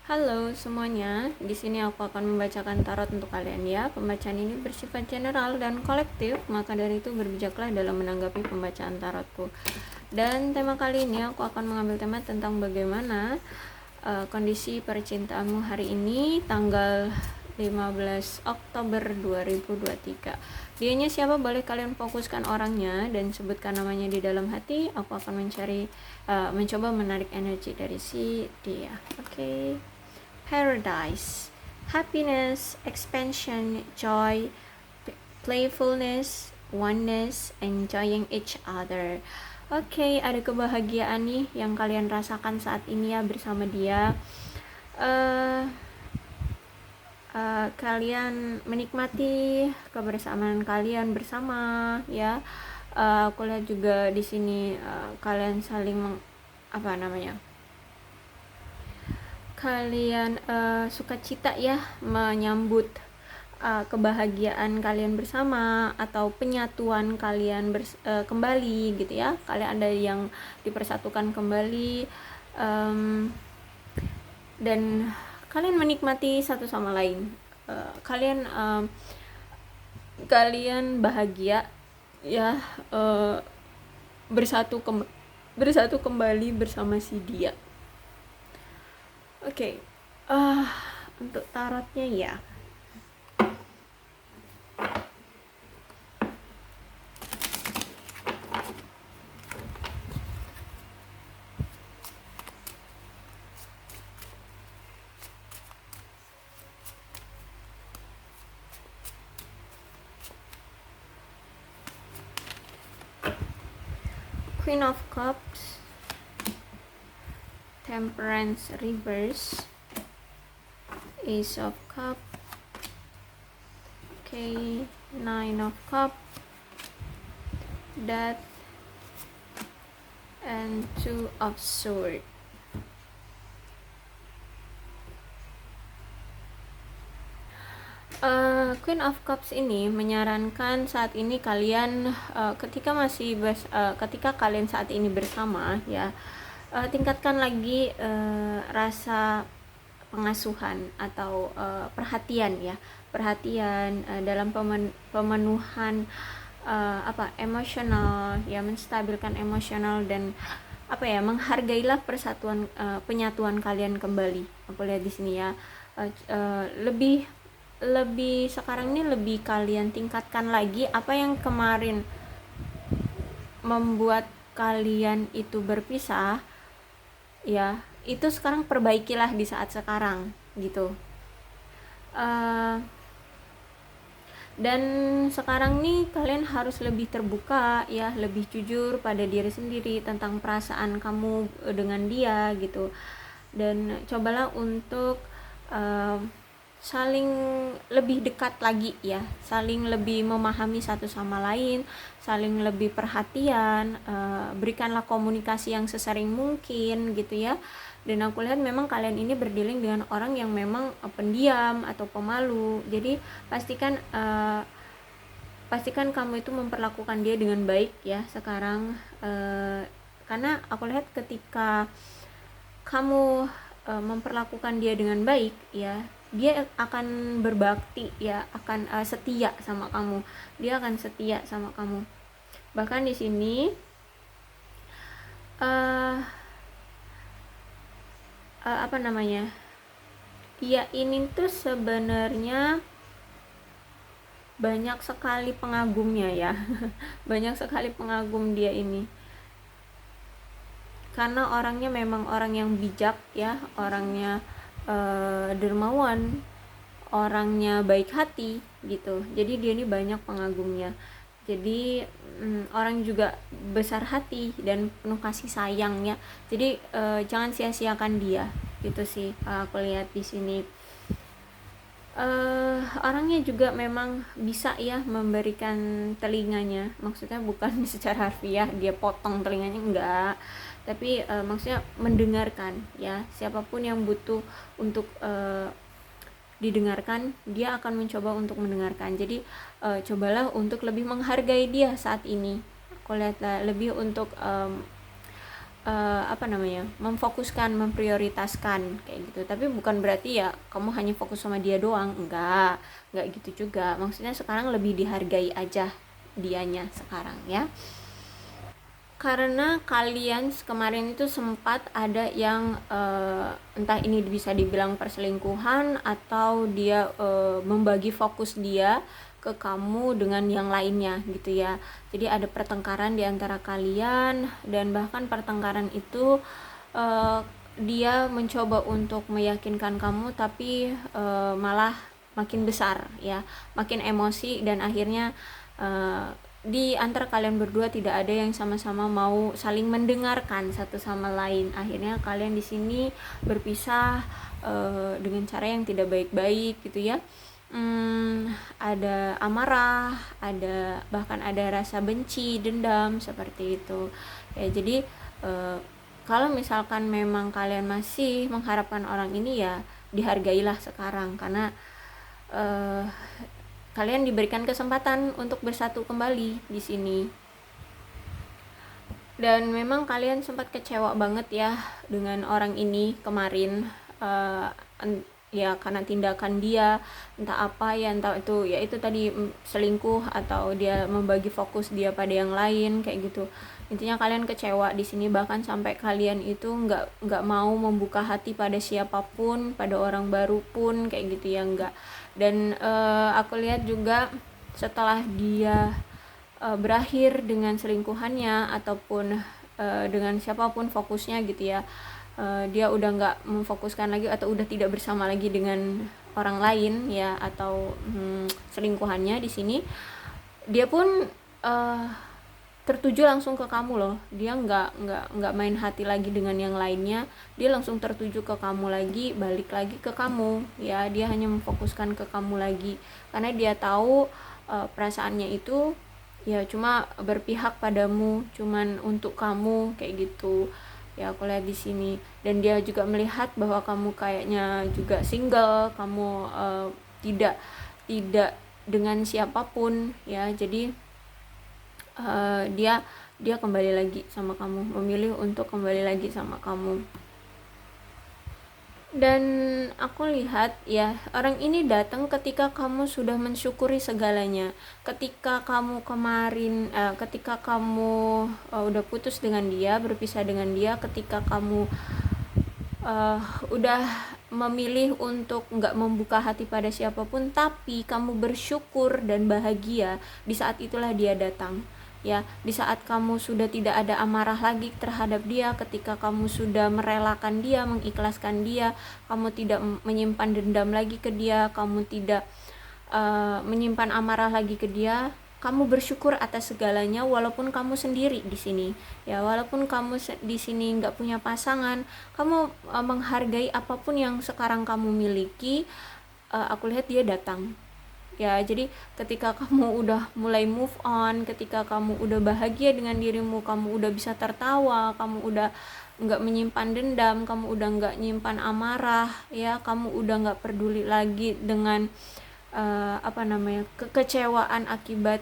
Halo semuanya, di sini aku akan membacakan tarot untuk kalian ya. Pembacaan ini bersifat general dan kolektif, maka dari itu berbijaklah dalam menanggapi pembacaan tarotku. Dan tema kali ini aku akan mengambil tema tentang bagaimana kondisi percintaanmu hari ini tanggal 15 Oktober 2023. Dianya siapa boleh kalian fokuskan orangnya dan sebutkan namanya di dalam hati. Aku akan mencoba menarik energi dari si dia. Oke. Paradise, happiness, expansion, joy, playfulness, oneness, enjoying each other. Oke, ada kebahagiaan nih yang kalian rasakan saat ini ya bersama dia. Kalian menikmati kebersamaan kalian bersama ya. Aku lihat juga di sini kalian saling kalian sukacita ya menyambut kebahagiaan kalian bersama atau penyatuan kalian kembali gitu ya. Kalian ada yang dipersatukan kembali dan kalian menikmati satu sama lain. Kalian bahagia ya, bersatu kembali bersama si dia. Oke, untuk tarotnya ya. Queen of Cups, Temperance reverse, Ace of Cups, okay, Nine of Cups, Death, and Two of Swords. Queen of Cups ini menyarankan saat ini kalian ketika kalian saat ini bersama ya, tingkatkan lagi rasa pengasuhan atau perhatian dalam pemenuhan emosional ya, menstabilkan emosional dan menghargailah penyatuan kalian kembali. Aku lihat di sini ya, lebih sekarang ini lebih kalian tingkatkan lagi apa yang kemarin membuat kalian itu berpisah ya, itu sekarang perbaikilah di saat sekarang gitu. Dan sekarang nih kalian harus lebih terbuka ya, lebih jujur pada diri sendiri tentang perasaan kamu dengan dia gitu. Dan cobalah untuk saling lebih dekat lagi ya, saling lebih memahami satu sama lain, saling lebih perhatian, berikanlah komunikasi yang sesering mungkin gitu ya. Dan aku lihat memang kalian ini berdealing dengan orang yang memang pendiam atau pemalu, jadi pastikan kamu itu memperlakukan dia dengan baik ya sekarang, karena aku lihat ketika kamu memperlakukan dia dengan baik ya, dia akan berbakti ya, akan setia sama kamu. Dia akan setia sama kamu. Bahkan di sini dia ini tuh sebenarnya banyak sekali pengagumnya ya. Banyak sekali pengagum dia ini. Karena orangnya memang orang yang bijak ya, orangnya dermawan, orangnya baik hati gitu. Jadi dia ini banyak pengagumnya. Jadi orang juga besar hati dan penuh kasih sayang ya. Jadi jangan sia-siakan dia gitu sih, aku lihat di sini. Orangnya juga memang bisa ya memberikan telinganya, maksudnya bukan secara harfiah dia potong telinganya, enggak, tapi maksudnya mendengarkan ya, siapapun yang butuh untuk didengarkan dia akan mencoba untuk mendengarkan. Jadi cobalah untuk lebih menghargai dia saat ini. Aku lihat lebih untuk memfokuskan, memprioritaskan kayak gitu. Tapi bukan berarti ya kamu hanya fokus sama dia doang, enggak gitu juga. Maksudnya sekarang lebih dihargai aja dianya sekarang ya, karena kalian kemarin itu sempat ada yang entah ini bisa dibilang perselingkuhan atau dia membagi fokus dia ke kamu dengan yang lainnya gitu ya. Jadi ada pertengkaran di antara kalian, dan bahkan pertengkaran itu dia mencoba untuk meyakinkan kamu, tapi malah makin besar ya, makin emosi, dan akhirnya di antara kalian berdua tidak ada yang sama-sama mau saling mendengarkan satu sama lain. Akhirnya kalian di sini berpisah dengan cara yang tidak baik-baik gitu ya. Ada amarah, bahkan ada rasa benci, dendam seperti itu ya. Jadi kalau misalkan memang kalian masih mengharapkan orang ini, ya dihargailah sekarang, karena kalian diberikan kesempatan untuk bersatu kembali di sini. Dan memang kalian sempat kecewa banget ya dengan orang ini kemarin, ya karena tindakan dia, entah apa ya, entah itu ya itu tadi selingkuh atau dia membagi fokus dia pada yang lain kayak gitu. Intinya kalian kecewa di sini, bahkan sampai kalian itu nggak mau membuka hati pada siapapun, pada orang baru pun kayak gitu ya, enggak. Dan aku lihat juga setelah dia berakhir dengan selingkuhannya ataupun dengan siapapun fokusnya gitu ya, dia udah nggak memfokuskan lagi atau udah tidak bersama lagi dengan orang lain ya, atau selingkuhannya di sini, dia pun tertuju langsung ke kamu loh. Dia nggak main hati lagi dengan yang lainnya, dia langsung tertuju ke kamu lagi, balik lagi ke kamu ya. Dia hanya memfokuskan ke kamu lagi karena dia tahu perasaannya itu ya cuma berpihak padamu, cuman untuk kamu kayak gitu ya. Aku lihat di sini, dan dia juga melihat bahwa kamu kayaknya juga single, kamu tidak dengan siapapun ya. Jadi dia kembali lagi sama kamu, memilih untuk kembali lagi sama kamu. Dan aku lihat ya, orang ini datang ketika kamu sudah mensyukuri segalanya. Ketika kamu kemarin ketika kamu udah putus dengan dia, berpisah dengan dia, ketika kamu udah memilih untuk nggak membuka hati pada siapapun, tapi kamu bersyukur dan bahagia, di saat itulah dia datang ya. Di saat kamu sudah tidak ada amarah lagi terhadap dia, ketika kamu sudah merelakan dia, mengikhlaskan dia, kamu tidak menyimpan dendam lagi ke dia, kamu tidak menyimpan amarah lagi ke dia, kamu bersyukur atas segalanya. Walaupun kamu sendiri di sini ya, walaupun kamu di sini nggak punya pasangan, kamu menghargai apapun yang sekarang kamu miliki. Aku lihat dia datang ya. Jadi ketika kamu udah mulai move on, ketika kamu udah bahagia dengan dirimu, kamu udah bisa tertawa, kamu udah nggak menyimpan dendam, kamu udah nggak nyimpan amarah ya, kamu udah nggak peduli lagi dengan kekecewaan akibat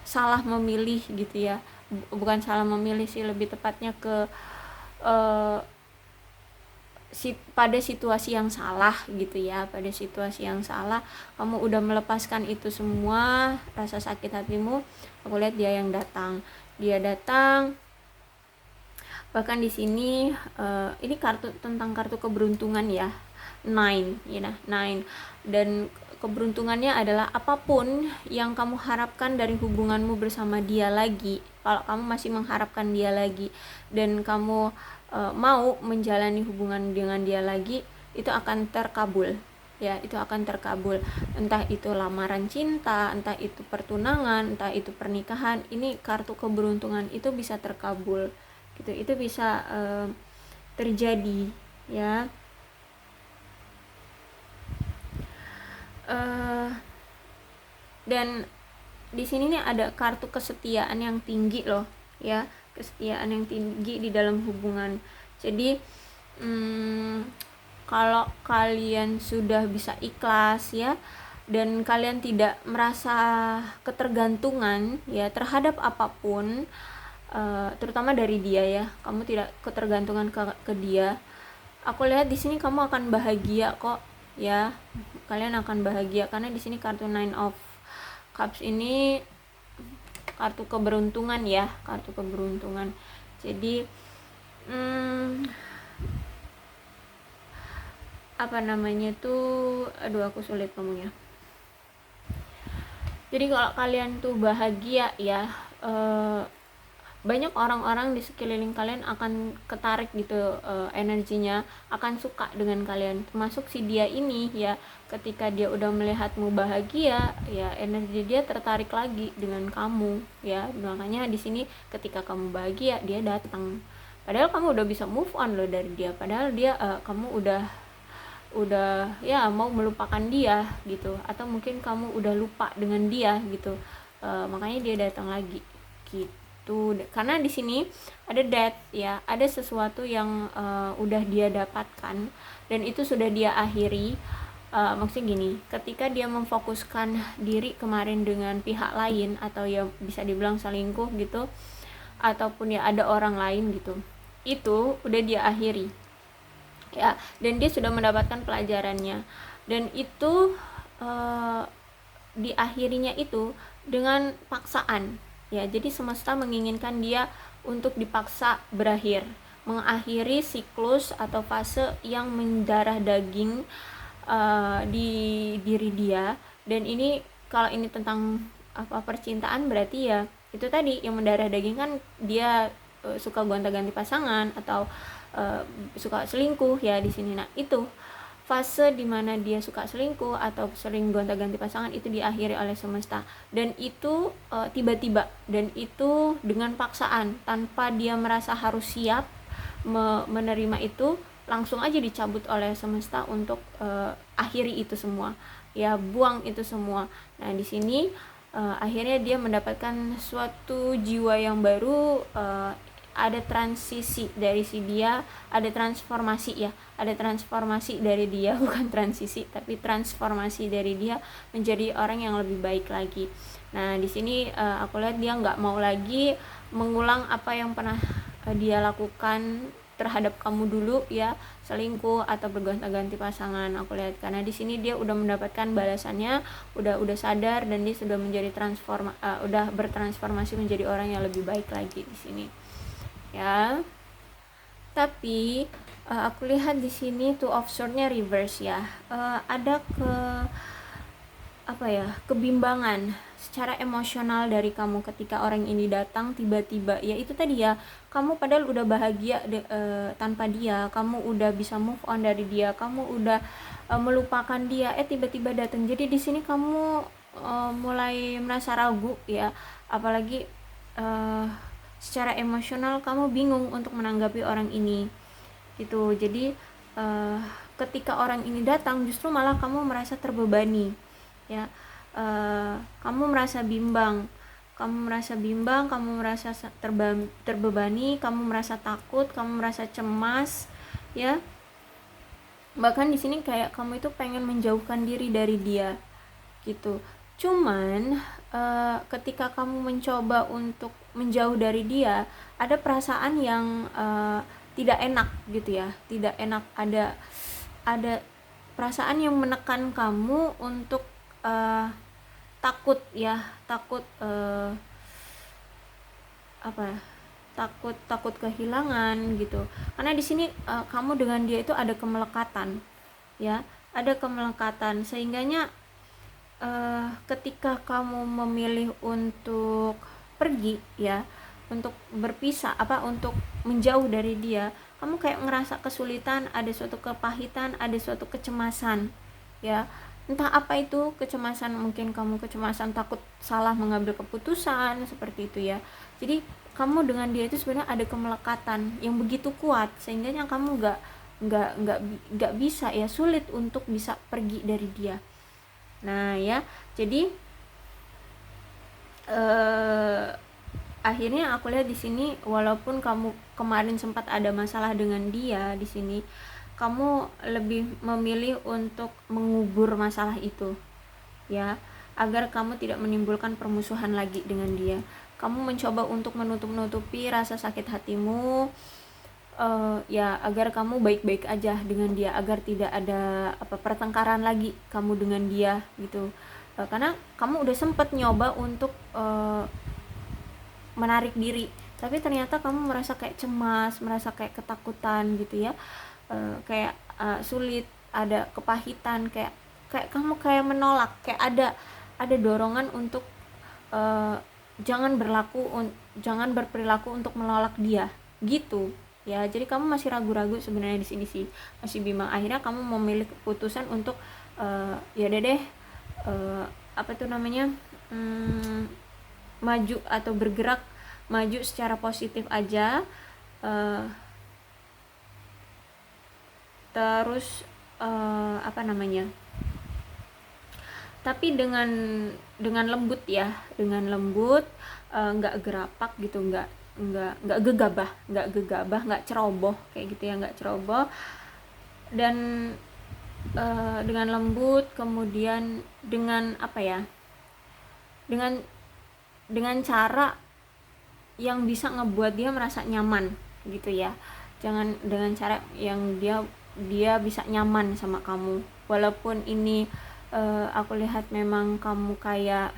salah memilih gitu ya. Bukan salah memilih sih, lebih tepatnya ke pada situasi yang salah gitu ya. Pada situasi yang salah kamu udah melepaskan itu semua, rasa sakit hatimu. Aku lihat dia yang datang, bahkan di sini ini tentang kartu keberuntungan ya, 9 ya, 9. Dan keberuntungannya adalah apapun yang kamu harapkan dari hubunganmu bersama dia lagi, kalau kamu masih mengharapkan dia lagi dan kamu mau menjalani hubungan dengan dia lagi, itu akan terkabul ya, itu akan terkabul. Entah itu lamaran cinta, entah itu pertunangan, entah itu pernikahan, ini kartu keberuntungan itu bisa terkabul gitu, itu bisa terjadi ya. Dan di sini nih ada kartu kesetiaan yang tinggi loh ya, kesetiaan yang tinggi di dalam hubungan. Jadi kalau kalian sudah bisa ikhlas ya, dan kalian tidak merasa ketergantungan ya terhadap apapun, terutama dari dia ya, kamu tidak ketergantungan ke dia. Aku lihat di sini kamu akan bahagia kok ya, kalian akan bahagia karena di sini kartu Nine of Cups ini kartu keberuntungan ya, kartu keberuntungan. Jadi apa namanya tuh, aduh aku sulit ngomongnya. Jadi kalau kalian tuh bahagia ya, banyak orang-orang di sekeliling kalian akan ketarik gitu, energinya akan suka dengan kalian, termasuk si dia ini ya. Ketika dia udah melihatmu bahagia ya, energi dia tertarik lagi dengan kamu ya. Makanya di sini ketika kamu bahagia dia datang, padahal kamu udah bisa move on loh dari dia, padahal dia kamu udah ya mau melupakan dia gitu, atau mungkin kamu udah lupa dengan dia gitu. Makanya dia datang lagi gitu, karena di sini ada death ya, ada sesuatu yang udah dia dapatkan dan itu sudah dia akhiri. Maksudnya gini, ketika dia memfokuskan diri kemarin dengan pihak lain, atau ya bisa dibilang selingkuh gitu, ataupun ya ada orang lain gitu, itu udah dia akhiri ya, dan dia sudah mendapatkan pelajarannya, dan itu diakhirinya itu dengan paksaan ya. Jadi semesta menginginkan dia untuk dipaksa berakhir, mengakhiri siklus atau fase yang mendarah daging di diri dia. Dan ini kalau ini tentang apa percintaan, berarti ya itu tadi yang mendarah daging kan, dia suka gonta-ganti pasangan atau suka selingkuh ya di sini. Nah, itu fase dimana dia suka selingkuh atau sering gonta-ganti pasangan itu diakhiri oleh semesta, dan itu tiba-tiba, dan itu dengan paksaan tanpa dia merasa harus siap menerima itu, langsung aja dicabut oleh semesta untuk akhiri itu semua ya, buang itu semua. Nah, di sini akhirnya dia mendapatkan suatu jiwa yang baru, ada transisi dari si dia, ada transformasi ya, ada transformasi dari dia, bukan transisi tapi transformasi dari dia menjadi orang yang lebih baik lagi. Nah, di sini aku lihat dia nggak mau lagi mengulang apa yang pernah dia lakukan terhadap kamu dulu ya, selingkuh atau bergonta-ganti pasangan. Aku lihat karena di sini dia udah mendapatkan balasannya, udah sadar, dan dia sudah menjadi udah bertransformasi menjadi orang yang lebih baik lagi di sini ya. Tapi aku lihat di sini Two of Swords-nya reverse ya. Ada kebimbangan secara emosional dari kamu ketika orang ini datang tiba-tiba ya. Itu tadi ya, kamu padahal udah bahagia tanpa dia, kamu udah bisa move on dari dia, kamu udah melupakan dia, tiba-tiba datang. Jadi di sini kamu mulai merasa ragu ya, apalagi secara emosional kamu bingung untuk menanggapi orang ini gitu. Jadi ketika orang ini datang justru malah kamu merasa terbebani ya. Kamu merasa bimbang, kamu merasa terbebani, kamu merasa takut, kamu merasa cemas ya. Bahkan di sini kayak kamu itu pengen menjauhkan diri dari dia gitu. Cuman ketika kamu mencoba untuk menjauh dari dia, ada perasaan yang tidak enak gitu ya, tidak enak, ada perasaan yang menekan kamu untuk takut takut kehilangan gitu. Karena di sini kamu dengan dia itu ada kemelekatan ya, ada kemelekatan, sehingganya ketika kamu memilih untuk pergi ya, untuk berpisah, untuk menjauh dari dia, kamu kayak ngerasa kesulitan, ada suatu kepahitan, ada suatu kecemasan ya. Entah apa itu kecemasan, mungkin kamu kecemasan takut salah mengambil keputusan seperti itu ya. Jadi kamu dengan dia itu sebenarnya ada kemelekatan yang begitu kuat, sehingga kamu nggak bisa ya, sulit untuk bisa pergi dari dia. Nah ya, jadi akhirnya aku lihat di sini, walaupun kamu kemarin sempat ada masalah dengan dia, di sini kamu lebih memilih untuk mengubur masalah itu ya. agar kamu tidak menimbulkan permusuhan lagi dengan dia. Kamu mencoba untuk menutupi rasa sakit hatimu, ya agar kamu baik-baik aja dengan dia, agar tidak ada pertengkaran lagi kamu dengan dia gitu. Karena kamu udah sempet nyoba untuk menarik diri, tapi ternyata kamu merasa kayak cemas, merasa kayak ketakutan gitu ya, kayak sulit, ada kepahitan, kayak kamu kayak menolak, kayak ada dorongan untuk jangan berperilaku untuk menolak dia gitu ya. Jadi kamu masih ragu-ragu sebenarnya di sini sih, masih bimbang. Akhirnya kamu memilih keputusan untuk ya udah deh, maju atau bergerak maju secara positif aja, terus tapi dengan lembut ya, dengan lembut, nggak gerapak gitu, nggak gegabah, nggak ceroboh kayak gitu ya, nggak ceroboh, dan dengan lembut, kemudian dengan dengan cara yang bisa ngebuat dia merasa nyaman gitu ya. Jangan dengan cara yang dia bisa nyaman sama kamu, walaupun ini aku lihat memang kamu kayak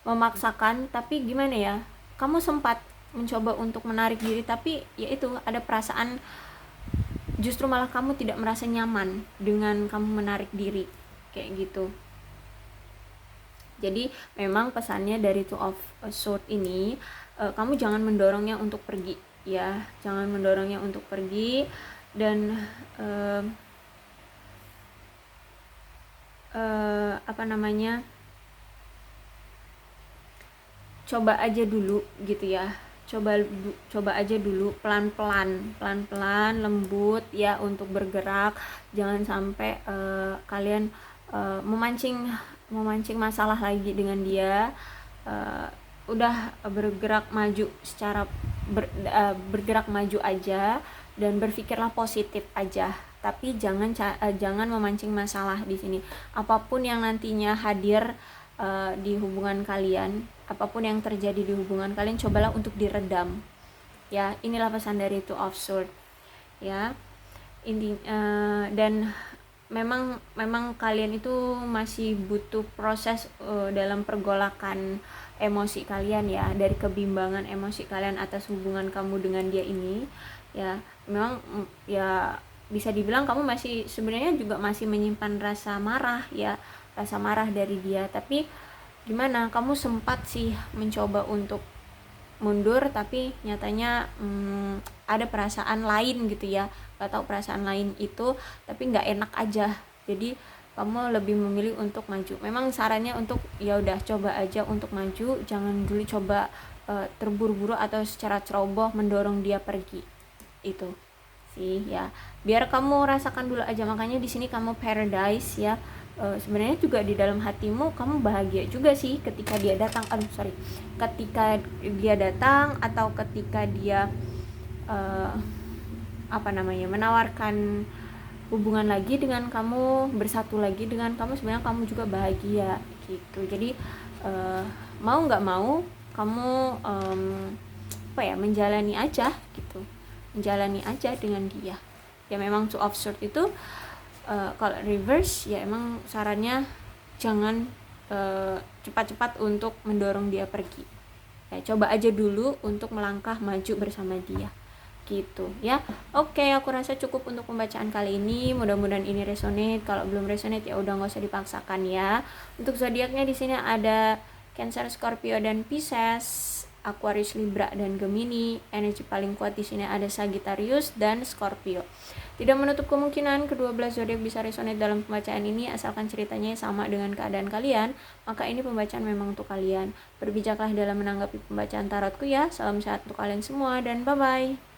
memaksakan, tapi gimana ya, kamu sempat mencoba untuk menarik diri, tapi ya itu ada perasaan justru malah kamu tidak merasa nyaman dengan kamu menarik diri kayak gitu. Jadi memang pesannya dari Two of Swords ini, kamu jangan mendorongnya untuk pergi ya, jangan mendorongnya untuk pergi, dan coba aja dulu gitu ya, coba aja dulu pelan-pelan lembut ya untuk bergerak. Jangan sampai kalian memancing masalah lagi dengan dia. Udah bergerak maju bergerak maju aja, dan berpikirlah positif aja, tapi jangan memancing masalah di sini. Apapun yang nantinya hadir di hubungan kalian, apapun yang terjadi di hubungan kalian, cobalah untuk diredam ya. Inilah pesan dari Two of Swords ya. Dan memang kalian itu masih butuh proses dalam pergolakan emosi kalian ya, dari kebimbangan emosi kalian atas hubungan kamu dengan dia ini ya. Memang ya bisa dibilang kamu masih sebenarnya juga masih menyimpan rasa marah ya, rasa marah dari dia. Tapi gimana, kamu sempat sih mencoba untuk mundur, tapi nyatanya ada perasaan lain gitu ya, gak tahu perasaan lain itu, tapi nggak enak aja, jadi kamu lebih memilih untuk maju. Memang sarannya untuk ya udah coba aja untuk maju, jangan dulu coba terburu-buru atau secara ceroboh mendorong dia pergi, itu sih ya, biar kamu rasakan dulu aja. Makanya di sini kamu paradise ya. Sebenarnya juga di dalam hatimu kamu bahagia juga sih ketika dia datang, ketika dia datang, atau ketika dia menawarkan hubungan lagi dengan kamu, bersatu lagi dengan kamu, sebenarnya kamu juga bahagia gitu. Jadi mau nggak mau kamu menjalani aja gitu, menjalani aja dengan dia ya. Memang Two of Swords itu kalau reverse ya, emang sarannya jangan cepat-cepat untuk mendorong dia pergi ya, coba aja dulu untuk melangkah maju bersama dia gitu ya. Oke, aku rasa cukup untuk pembacaan kali ini, mudah-mudahan ini resonate. Kalau belum resonate ya udah nggak usah dipaksakan ya. Untuk zodiaknya di sini ada Cancer, Scorpio, dan Pisces, Aquarius, Libra, dan Gemini. Energi paling kuat di sini ada Sagittarius dan Scorpio. Tidak menutup kemungkinan kedua belas zodiak bisa resonate dalam pembacaan ini, asalkan ceritanya sama dengan keadaan kalian, maka ini pembacaan memang untuk kalian. Berbijaklah dalam menanggapi pembacaan tarotku ya. Salam sehat untuk kalian semua, dan bye-bye.